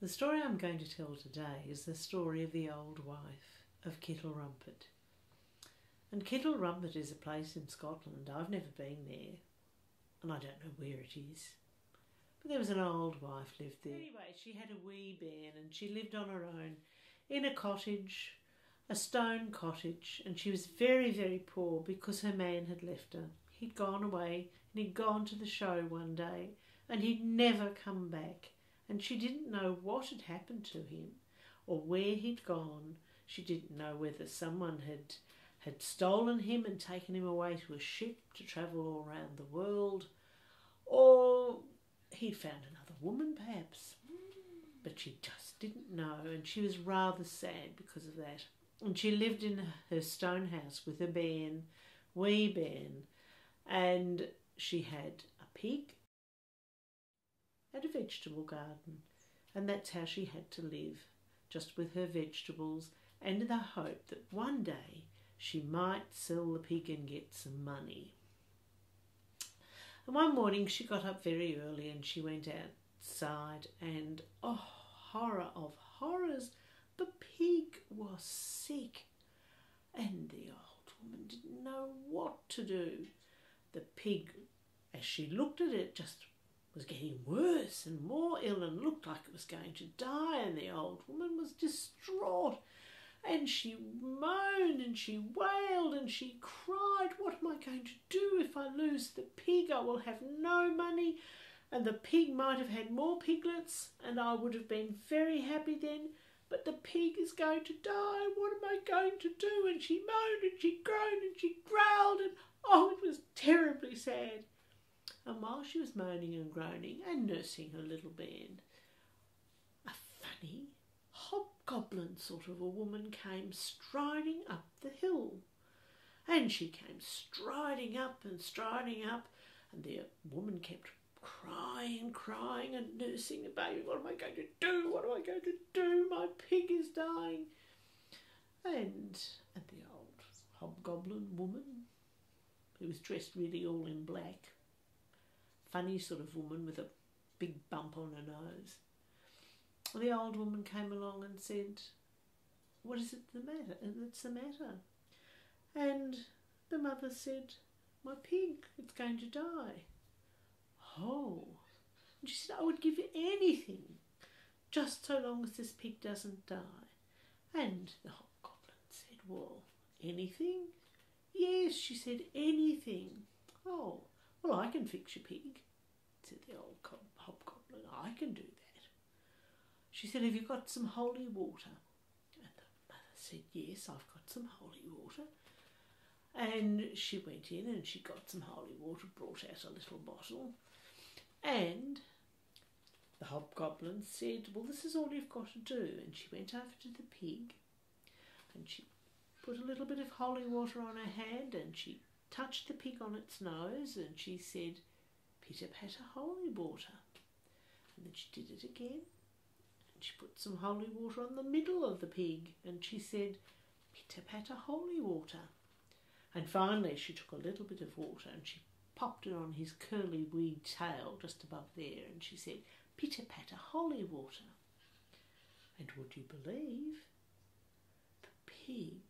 The story I'm going to tell today is the story of the old wife of Kittle Rumpit. And Kittle Rumpit is a place in Scotland. I've never been there, and I don't know where it is. But there was an old wife lived there. Anyway, she had a wee bairn and she lived on her own in a cottage, a stone cottage, and she was very, very poor because her man had left her. He'd gone away and he'd gone to the show one day and he'd never come back. And she didn't know what had happened to him or where he'd gone. She didn't know whether someone had stolen him and taken him away to a ship to travel all around the world, or he'd found another woman perhaps. But she just didn't know, and she was rather sad because of that. And she lived in her stone house with her bairn, wee bairn, and she had a pig and a vegetable garden, and that's how she had to live, just with her vegetables, and in the hope that one day she might sell the pig and get some money. And one morning she got up very early and she went outside, and oh, horror of horrors, the pig was sick, and the old woman didn't know what to do. The pig, as she looked at it, just was getting worse and more ill and looked like it was going to die, and the old woman was distraught, and she moaned and she wailed and she cried, "What am I going to do if I lose the pig? I will have no money, and the pig might have had more piglets and I would have been very happy then, but the pig is going to die. What am I going to do?" And she moaned and she groaned and she growled, and oh, it was terribly sad. And while she was moaning and groaning and nursing her little bairn, a funny hobgoblin sort of a woman came striding up the hill. And she came striding up, and the woman kept crying and nursing the baby. "What am I going to do? What am I going to do? My pig is dying." And the old hobgoblin woman, who was dressed really all in black, funny sort of woman with a big bump on her nose. The old woman came along and said, "What is it that's the matter?" And the mother said, "My pig, it's going to die." "Oh." And she said, "I would give you anything, just so long as this pig doesn't die." And the hobgoblin said, "Well, anything?" "Yes," she said, "anything." "Oh, well, I can fix your pig," said the old hobgoblin. "I can do that." She said, "Have you got some holy water?" And the mother said, "Yes, I've got some holy water." And she went in and she got some holy water, brought out a little bottle, and the hobgoblin said, "Well, this is all you've got to do." And she went over to the pig and she put a little bit of holy water on her hand and she touched the pig on its nose and she said, "Pitter patter holy water." And then she did it again and she put some holy water on the middle of the pig and she said, "Pitter patter holy water." And finally she took a little bit of water and she popped it on his curly wee tail just above there and she said, "Pitter patter holy water." And would you believe, the pig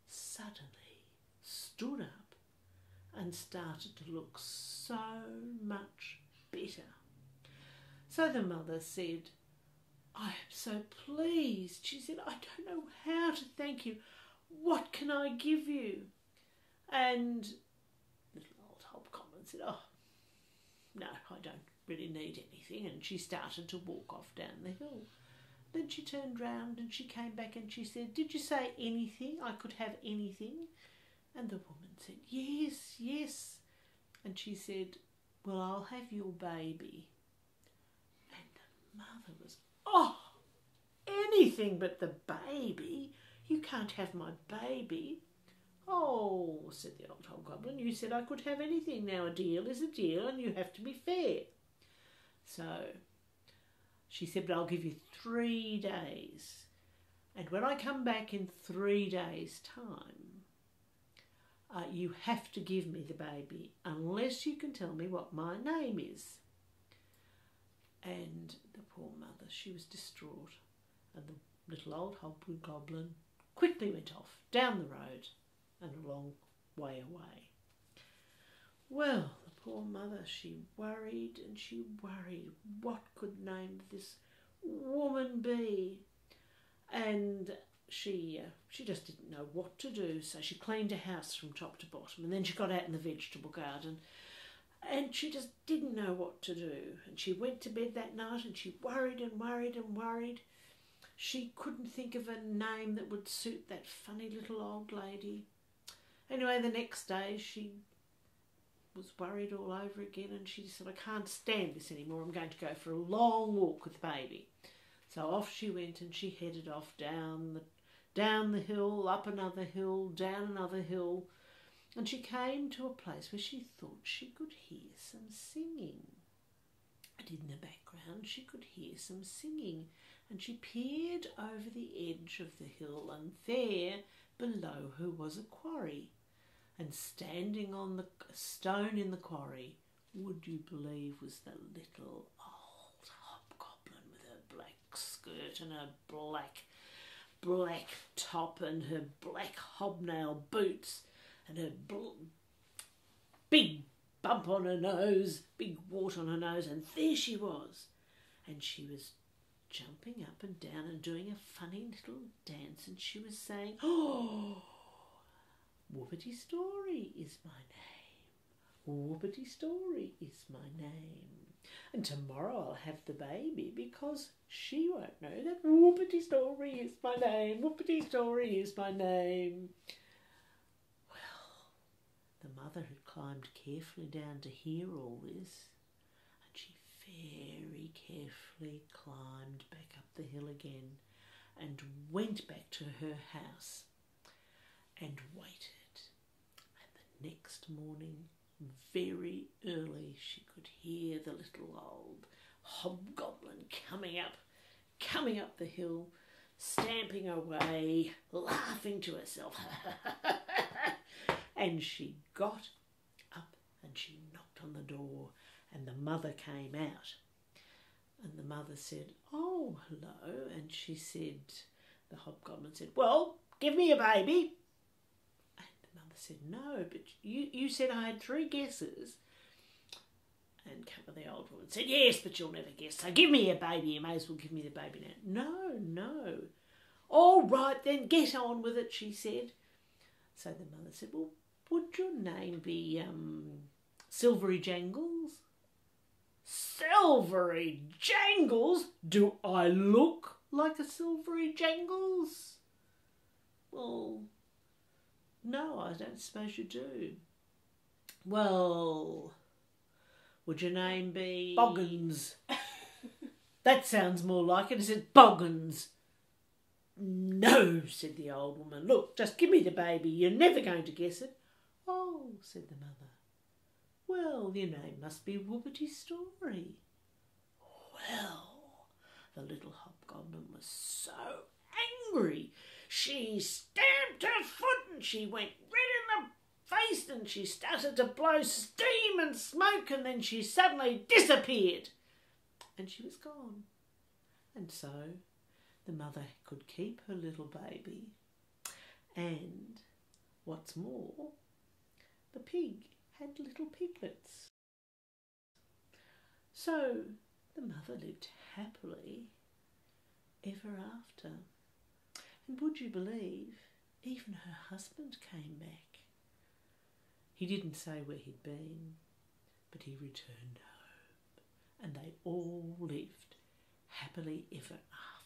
suddenly stood up and started to look so much better. So the mother said, "I am so pleased." She said, "I don't know how to thank you. What can I give you?" And the little old hobgoblin said, "Oh, no, I don't really need anything." And she started to walk off down the hill. Then she turned round and she came back and she said, "Did you say anything? I could have anything?" And the woman said, "Yes, yes." And she said, "Well, I'll have your baby." And the mother was, "Oh, anything but the baby. You can't have my baby." "Oh," said the old hobgoblin, "you said I could have anything. Now a deal is a deal and you have to be fair." So she said, "But I'll give you 3 days. And when I come back in 3 days' time, you have to give me the baby unless you can tell me what my name is." And the poor mother, she was distraught, and the little old hobgoblin quickly went off down the road and a long way away. Well, the poor mother, she worried and she worried. What could name this woman be? And she just didn't know what to do, so she cleaned her house from top to bottom, and then she got out in the vegetable garden, and she just didn't know what to do. And she went to bed that night and she worried and worried and worried. She couldn't think of a name that would suit that funny little old lady. Anyway, the next day she was worried all over again, and she said, I can't stand this anymore. I'm going to go for a long walk with the baby. So off she went, and she headed off down the hill, up another hill, down another hill, and she came to a place where she thought she could hear some singing. And in the background she could hear some singing, and she peered over the edge of the hill, and there below her was a quarry, and standing on the stone in the quarry, would you believe, was the little old hobgoblin with her black skirt and her black top and her black hobnail boots and her big bump on her nose, big wart on her nose, and there she was. And she was jumping up and down and doing a funny little dance, and she was saying, oh, whoopitystoorie is my name. Whoopitystoorie is my name. And tomorrow I'll have the baby, because she won't know that whoopitystoorie is my name. Whoopitystoorie is my name. The mother had climbed carefully down to hear all this, and she very carefully climbed back up the hill again and went back to her house and waited. And the next morning, very early, she could hear the little old hobgoblin coming up the hill, stamping away, laughing to herself. And she got up and she knocked on the door, and the mother came out. And the mother said, oh, hello. And she said, the hobgoblin said, well, give me a baby. And the mother said, no, but you said I had 3 guesses. And the old woman said, yes, but you'll never guess. So give me a baby. You may as well give me the baby now. No. All right, then get on with it, she said. So the mother said, well, would your name be Silvery Jangles? Silvery Jangles? Do I look like a Silvery Jangles? Well, no, I don't suppose you do. Well, would your name be Boggins? That sounds more like it. Is it Boggins? No, said the old woman. Look, just give me the baby. You're never going to guess it. Oh, said the mother. Well, your name must be whoopitystoorie. Well, the little hobgoblin was so angry. She stamped her foot and she went red in the face, and she started to blow steam and smoke, and then she suddenly disappeared. And she was gone. And so the mother could keep her little baby, and what's more, the pig had little piglets. So the mother lived happily ever after. And would you believe, even her husband came back. He didn't say where he'd been, but he returned home, and they all lived happily ever after.